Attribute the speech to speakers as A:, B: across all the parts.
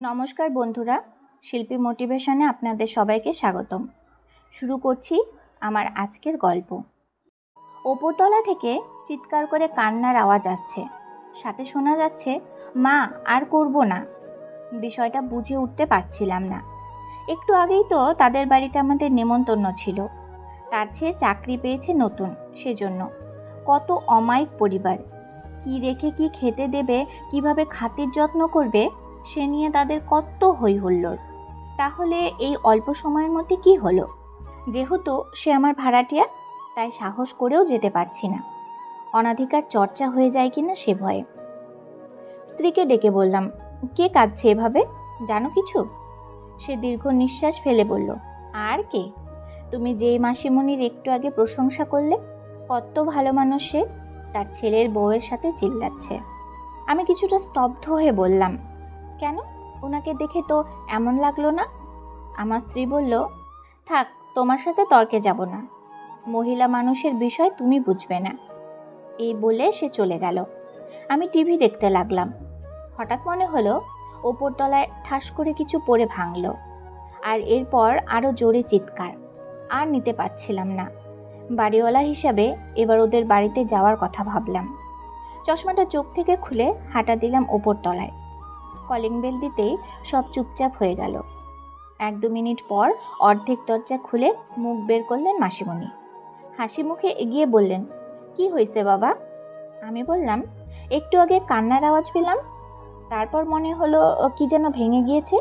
A: নমস্কার বন্ধুরা, শিল্পী মোটিভেশনে আপনাদের সবাইকে স্বাগতম। শুরু করছি আমার আজকের গল্প। ওপরতলা থেকে চিৎকার করে কান্নার আওয়াজ আসছে, সাথে শোনা যাচ্ছে, মা আর করব না। বিষয়টা বুঝে উঠতে পারছিলাম না। একটু আগেই তো তাদের বাড়িতে আমাদের নেমন্তন্ন ছিল, তার চেয়ে চাকরি পেয়েছে নতুন, সেজন্য। কত অমায়িক পরিবার, কি রেখে কি খেতে দেবে, কিভাবে খাতির যত্ন করবে, সে নিয়ে তাদের কত হই হুল্লোড়। তাহলে এই অল্প সময়ের মধ্যে কি হলো? যেহেতু সে আমার ভাড়াটিয়া, তাই সাহস করেও যেতে পারছি না, অনাধিকার চর্চা হয়ে যায় কিনা সে ভয়ে। স্ত্রীকে ডেকে বললাম, কে কাঁদছে এভাবে, জানো কিছু? সে দীর্ঘ নিঃশ্বাস ফেলে বলল, আর কে? তুমি যেই মাসিমণির একটু আগে প্রশংসা করলে, কত ভালো মানুষ সে, তার ছেলের বউয়ের সাথে চিল্লাচ্ছে। আমি কিছুটা স্তব্ধ হয়ে বললাম, কেন, ওনাকে দেখে তো এমন লাগলো না। আমার স্ত্রী বলল, থাক, তোমার সাথে তর্কে যাব না, মহিলা মানুষের বিষয় তুমি বুঝবে না। এই বলে সে চলে গেল। আমি টিভি দেখতে লাগলাম। হঠাৎ মনে হলো ওপরতলায় ঠাস করে কিছু পড়ে ভাঙলো, আর এরপর আরও জোরে চিৎকার। আর নিতে পারছিলাম না। বাড়িওয়ালা হিসাবে এবার ওদের বাড়িতে যাওয়ার কথা ভাবলাম। চশমাটা চোখ থেকে খুলে হাঁটা দিলাম ওপরতলায়। কলিং বেল দিতেই সব চুপচাপ হয়ে গেল। 1-2 মিনিট পর অর্ধেক দরজা খুলে মুখ বের করলেন মাসিমণি। হাসি মুখে এগিয়ে বললেন, কি হয়েছে বাবা? আমি বললাম, একটু আগে কান্নার আওয়াজ পেলাম, তারপর মনে হলো কি যেন ভেঙে গিয়েছে।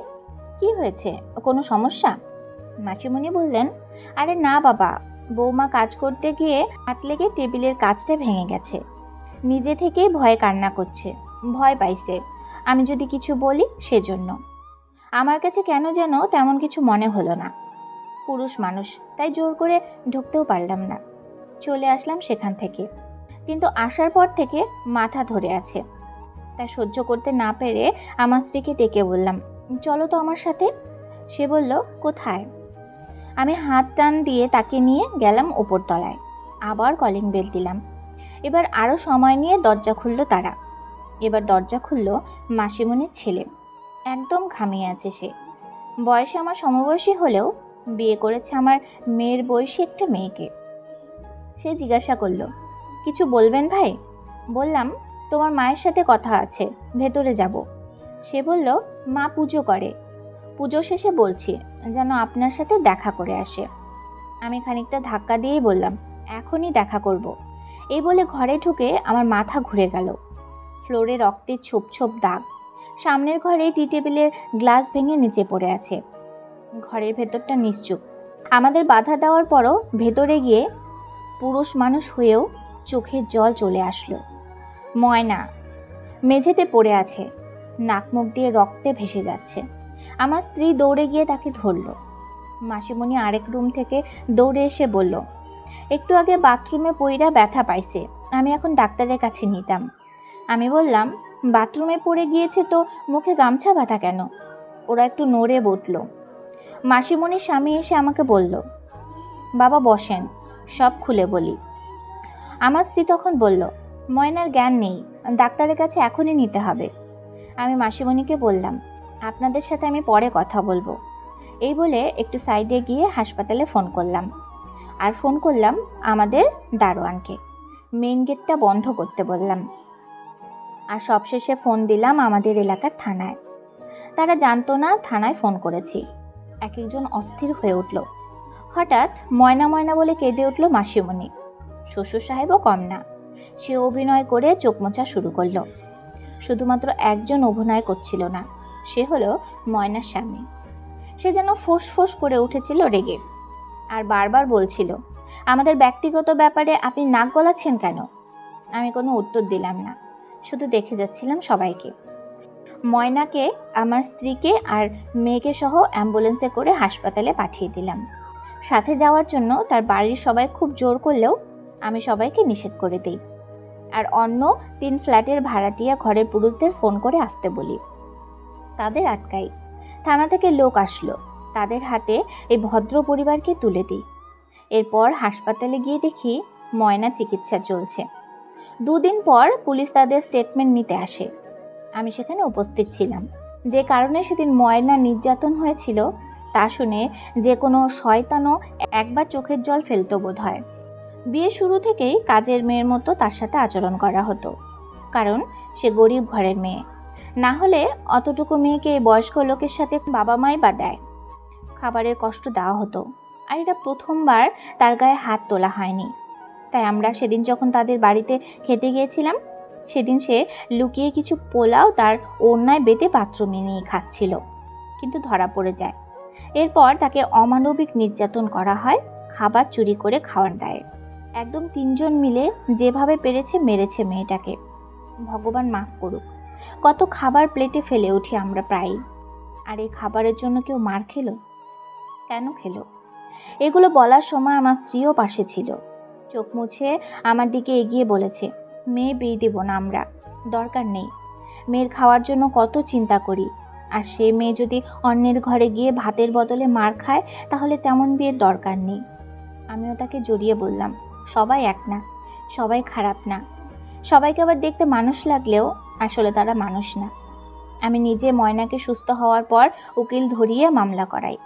A: কি হয়েছে, কোনো সমস্যা? মাসিমণি বললেন, আরে না বাবা, বৌমা কাজ করতে গিয়ে হাত লেগে টেবিলের কাজটা ভেঙে গেছে। নিজে থেকেই ভয়ে কান্না করছে, ভয় পাইছে আমি যদি কিছু বলি সেজন্য। আমার কাছে কেন যেন তেমন কিছু মনে হলো না। পুরুষ মানুষ, তাই জোর করে ঢুকতেও পারলাম না। চলে আসলাম সেখান থেকে, কিন্তু আসার পর থেকে মাথা ধরে আছে। তাই সহ্য করতে না পেরে আমার স্ত্রীকে ডেকে বললাম, চলো তো আমার সাথে। সে বলল, কোথায়? আমি হাত টান দিয়ে তাকে নিয়ে গেলাম ওপরতলায়। আবার কলিং বেল দিলাম। এবার আরও সময় নিয়ে দরজা খুলল তারা। এবার দরজা খুলল মাসিমণির ছেলে। একদম ঘামিয়ে আছে সে। বয়সে আমার সমবয়সী হলেও বিয়ে করেছে আমার মেয়ের বয়সী একটা মেয়েকে। সে জিজ্ঞাসা করল, কিছু বলবেন ভাই? বললাম, তোমার মায়ের সাথে কথা আছে, ভেতরে যাব। সে বলল, মা পুজো করে, পুজো শেষে বলছি যেন আপনার সাথে দেখা করে আসে। আমি খানিকটা ধাক্কা দিয়েই বললাম, এখনই দেখা করব। এই বলে ঘরে ঢুকে আমার মাথা ঘুরে গেল। ফ্লোরে রক্তের ছোপ ছোপ দাগ। সামনের ঘরে টি টেবিলের গ্লাস ভেঙে নিচে পড়ে আছে। ঘরের ভেতরটা নিশ্চুপ। আমাদের বাধা দেওয়ার পরও ভেতরে গিয়ে পুরুষ মানুষ হয়েও চোখের জল চলে আসলো। ময়না মেঝেতে পড়ে আছে, নাক মুখ দিয়ে রক্তে ভেসে যাচ্ছে। আমার স্ত্রী দৌড়ে গিয়ে তাকে ধরল। মাসিমণি আরেক রুম থেকে দৌড়ে এসে বলল, একটু আগে বাথরুমে পইড়া ব্যথা পাইছে, আমি এখন ডাক্তারের কাছে নিতাম। আমি বললাম, বাথরুমে পড়ে গিয়েছে তো মুখে গামছা বাঁধা কেন? ওরা একটু নড়ে বসল। মাসিমণির স্বামী এসে আমাকে বলল, বাবা বসেন, সব খুলে বলি। আমার স্ত্রী তখন বলল, ময়নার জ্ঞান নেই, ডাক্তারের কাছে এখনই নিতে হবে। আমি মাসিমণিকে বললাম, আপনাদের সাথে আমি পরে কথা বলবো। এই বলে একটু সাইডে গিয়ে হাসপাতালে ফোন করলাম। আর ফোন করলাম আমাদের দারোয়ানকে, মেইন গেটটা বন্ধ করতে বললাম। আর সবশেষে ফোন দিলাম আমাদের এলাকার থানায়। তারা জানতো না থানায় ফোন করেছি। এক একজন অস্থির হয়ে উঠল। হঠাৎ ময়না ময়না বলে কেঁদে উঠল মাসিমণি। শ্বশুর সাহেবও কম না, সে অভিনয় করে চোখ মোছা শুরু করলো। শুধুমাত্র একজন অভিনয় করছিল না, সে হলো ময়নার স্বামী। সে যেন ফোঁস ফোঁস করে উঠেছিল রেগে, আর বারবার বলছিল, আমাদের ব্যক্তিগত ব্যাপারে আপনি নাক গলাচ্ছেন কেন? আমি কোনো উত্তর দিলাম না, শুধু দেখে যাচ্ছিলাম সবাইকে। ময়নাকে, আমার স্ত্রীকে আর মেয়েকে সহ অ্যাম্বুলেন্সে করে হাসপাতালে পাঠিয়ে দিলাম। সাথে যাওয়ার জন্য তার বাড়ির সবাই খুব জোর করলেও আমি সবাইকে নিষেধ করে দিই। আর অন্য 3 ফ্ল্যাটের ভাড়াটিয়া ঘরের পুরুষদের ফোন করে আসতে বলি। তাদের আটকাই। থানা থেকে লোক আসলো, তাদের হাতে এই ভদ্র পরিবারকে তুলে দিই। এরপর হাসপাতালে গিয়ে দেখি ময়না চিকিৎসা চলছে। 2 দিন পর পুলিশ তাদের স্টেটমেন্ট নিতে আসে। আমি সেখানে উপস্থিত ছিলাম। যে কারণে সেদিন ময়না নির্যাতন হয়েছিল তা শুনে যে কোনো শয়তানও একবার চোখের জল ফেলতো বোধ হয়। বিয়ে শুরু থেকেই কাজের মেয়ের মতো তার সাথে আচরণ করা হতো, কারণ সে গরিব ঘরের মেয়ে। না হলে অতটুকু মেয়েকে বয়স্ক লোকের সাথে বাবা মাই বা দেয়। খাবারের কষ্ট দেওয়া হতো, আর এটা প্রথমবার তার গায়ে হাত তোলা হয়নি। তাই আমরা সেদিন যখন তাদের বাড়িতে খেতে গিয়েছিলাম, সেদিন সে লুকিয়ে কিছু পোলাও তার ওড়নায় বেঁধে বাথরুমে নিয়ে খাচ্ছিল, কিন্তু ধরা পড়ে যায়। এরপর তাকে অমানবিক নির্যাতন করা হয় খাবার চুরি করে খাওয়ার দায়ে। একদম 3 জন মিলে যেভাবে পেরেছে মেরেছে মেয়েটাকে। ভগবান মাফ করুক। কত খাবার প্লেটে ফেলে উঠি আমরা প্রায়ই, আর এই খাবারের জন্য কেউ মার খেলো? কেন খেলো? এগুলো বলার সময় আমার স্ত্রীও পাশে ছিল। চোখ মুছে আমার দিকে এগিয়ে বলেছে, মেয়ে বিয়ে দেব না আমরা, দরকার নেই। মেয়ের খাওয়ার জন্য কত চিন্তা করি, আর সে মেয়ে যদি অন্যের ঘরে গিয়ে ভাতের বদলে মার খায় তাহলে তেমন বিয়ের দরকার নেই। আমিও তাকে জড়িয়ে বললাম, সবাই এক না, সবাই খারাপ না। সবাইকে আবার দেখতে মানুষ লাগলেও আসলে তারা মানুষ না। আমি নিজে ময়নাকে সুস্থ হওয়ার পর উকিল ধরিয়ে মামলা করাই।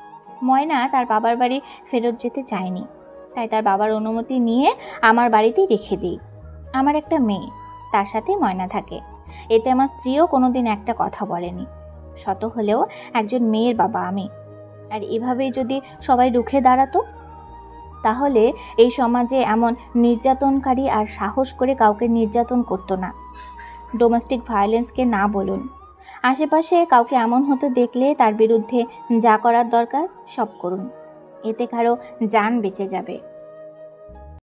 A: ময়না তার বাবার বাড়ি ফেরত যেতে চায়নি, তাই তার বাবার অনুমতি নিয়ে আমার বাড়িতেই রেখে দিই। আমার একটা মেয়ে, তার সাথে ময়না থাকে। এতে আমার স্ত্রীও কোনোদিন একটা কথা বলেনি। শত হলেও একজন মেয়ের বাবা আমি। আর এভাবেই যদি সবাই রুখে দাঁড়াতো, তাহলে এই সমাজে এমন নির্যাতনকারী আর সাহস করে কাউকে নির্যাতন করতো না। ডোমেস্টিক ভায়োলেন্সকে না বলুন। আশেপাশে কাউকে এমন হতে দেখলে তার বিরুদ্ধে যা করার দরকার সব করুন, এতে কারো জান বেঁচে যাবে।